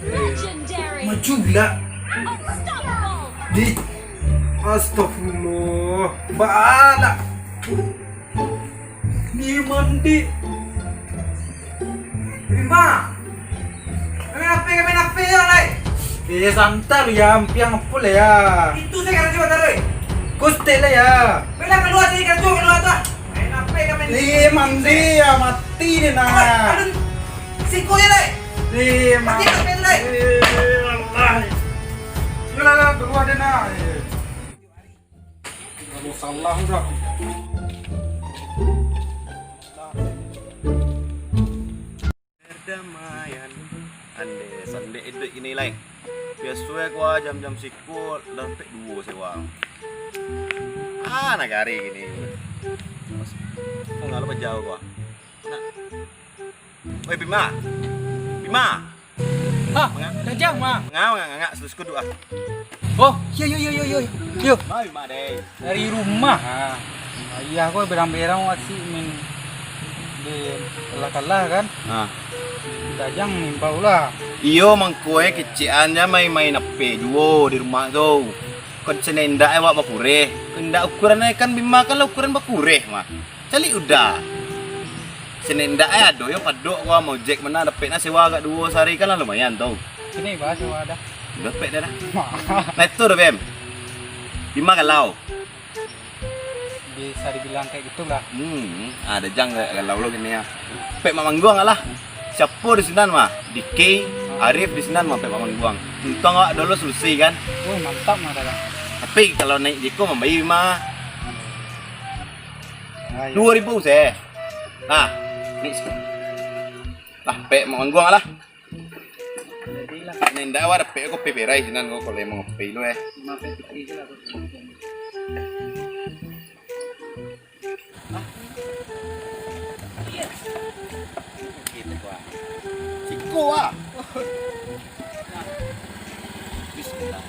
Legendary. Maju gila. Unstoppable. Di. Astagfirullah. Bala. Ni mandi. Bima. Main apa ya, Lai? Santar ya, yang apa lah ya? Itu saya kena coba taruh. Kuste lah ya. Bila keluar sini kan coba keluar tuh. Main apa ya main? Mandi ya, mati ni nah. Alun, siko ya, Lai. Mati apa itu, Lai? Allah. Keluar keluar deh nah. Kamu salah udah. Perdamaian ande sande itu ini lain biasa gua jam-jam sikul dapat dua sewa nagari gini kok nggak lupa jauh gua nah woi Bima Bima Kejam mah. nggak selesai kudu Oh, yuk. mau Bima deh Dari rumah. Iya, aku berang-berang masih di kalah kan. Dajang nimpau lah. iyo mangkue keciannya main apa duo di rumah tuh kon senenda wak bakure ndak ukurannya kan Bima kan lah ukuran bakure mah cali udah senenda ado yo padok gua mau jack mana dapet na sewa agak dua sehari kan lah lumayan tuh Sini bahas ada. dapet dah nah itu dah Bem Bima kalau Bisa dibilang kayak gitulah. ada jang kalau lo gini ya pek mamang gua ngalah siapa di sini mah Diki Arif di sini mah pek mamang gua untung gak dulu selesai kan Wih, mantap mah dagang. tapi kalau naik Jiko membayi mah Ayo. 2000 sih nah ini lah pek mamang gua lah Jadilah. nenda war pek ko peperai sinan ko kalau emang pe lo 5 petik lah. gitu gua Jiko ah Bismillah